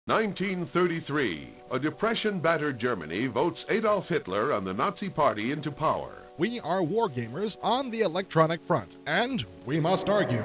1933, a depression-battered Germany votes Adolf Hitler and the Nazi Party into power. We are wargamers on the electronic front, and we must argue.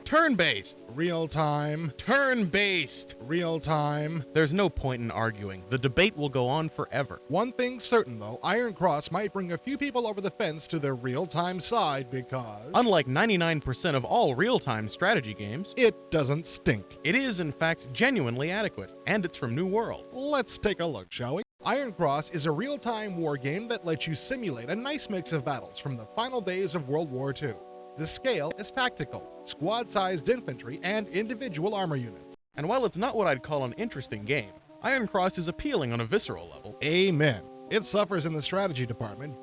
Turn-based. Real-time. Turn-based. Real-time. There's no point in arguing. The debate will go on forever. One thing's certain, though. Iron Cross might bring a few people over the fence to the real-time side because... Unlike 99% of all real-time strategy games, it doesn't stink. It is, in fact, genuinely adequate, and it's from New World. Let's take a look, shall we? Iron Cross is a real-time war game that lets you simulate a nice mix of battles from the final days of World War II. The scale is tactical, squad-sized infantry, and individual armor units. And while it's not what I'd call an interesting game, Iron Cross is appealing on a visceral level. Amen. It suffers in the strategy department,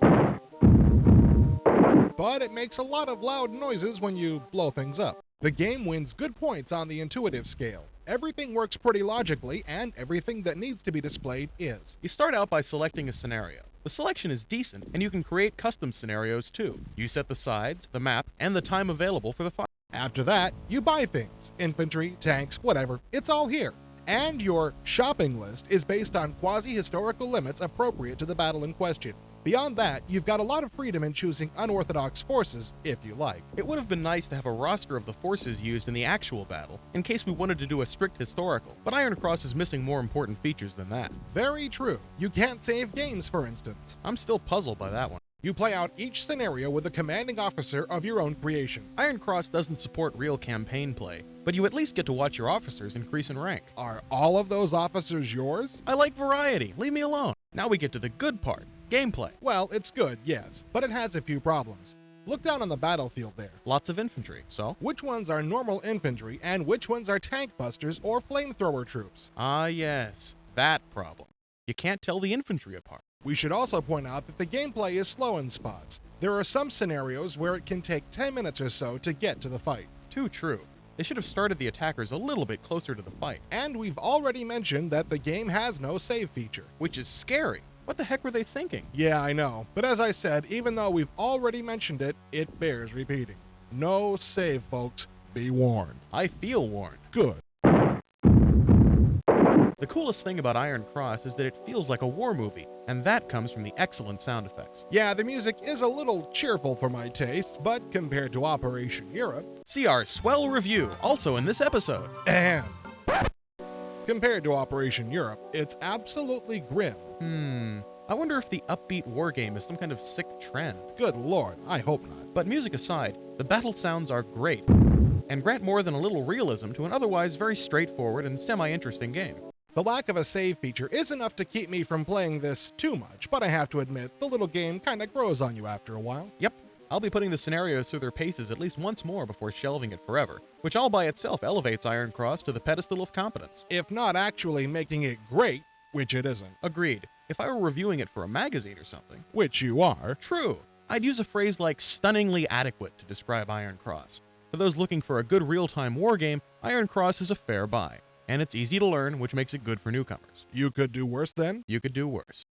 but it makes a lot of loud noises when you blow things up. The game wins good points on the intuitive scale. Everything works pretty logically, and everything that needs to be displayed is. You start out by selecting a scenario. The selection is decent, and you can create custom scenarios too. You set the sides, the map, and the time available for the fight. After that, you buy things. Infantry, tanks, whatever. It's all here. And your shopping list is based on quasi-historical limits appropriate to the battle in question. Beyond that, you've got a lot of freedom in choosing unorthodox forces, if you like. It would have been nice to have a roster of the forces used in the actual battle, in case we wanted to do a strict historical, but Iron Cross is missing more important features than that. Very true. You can't save games, for instance. I'm still puzzled by that one. You play out each scenario with a commanding officer of your own creation. Iron Cross doesn't support real campaign play, but you at least get to watch your officers increase in rank. Are all of those officers yours? I like variety. Leave me alone. Now we get to the good part. Gameplay. Well, it's good, yes, but it has a few problems. Look down on the battlefield there. Lots of infantry, so? Which ones are normal infantry and which ones are tank busters or flamethrower troops? Ah, yes, that problem. You can't tell the infantry apart. We should also point out that the gameplay is slow in spots. There are some scenarios where it can take 10 minutes or so to get to the fight. Too true. They should have started the attackers a little bit closer to the fight. And we've already mentioned that the game has no save feature. Which is scary. What the heck were they thinking? Yeah, I know. But as I said, even though we've already mentioned it, it bears repeating. No save, folks. Be warned. I feel warned. Good. The coolest thing about Iron Cross is that it feels like a war movie, and that comes from the excellent sound effects. Yeah, the music is a little cheerful for my taste, but compared to Operation Europe... See our swell review, also in this episode. And... compared to Operation Europe, it's absolutely grim. I wonder if the upbeat war game is some kind of sick trend. Good lord, I hope not. But music aside, the battle sounds are great, and grant more than a little realism to an otherwise very straightforward and semi-interesting game. The lack of a save feature is enough to keep me from playing this too much, but I have to admit, the little game kinda grows on you after a while. Yep, I'll be putting the scenarios through their paces at least once more before shelving it forever, which all by itself elevates Iron Cross to the pedestal of competence. If not actually making it great, which it isn't. Agreed. If I were reviewing it for a magazine or something. Which you are. True. I'd use a phrase like stunningly adequate to describe Iron Cross. For those looking for a good real-time war game, Iron Cross is a fair buy. And it's easy to learn, which makes it good for newcomers. You could do worse then? You could do worse.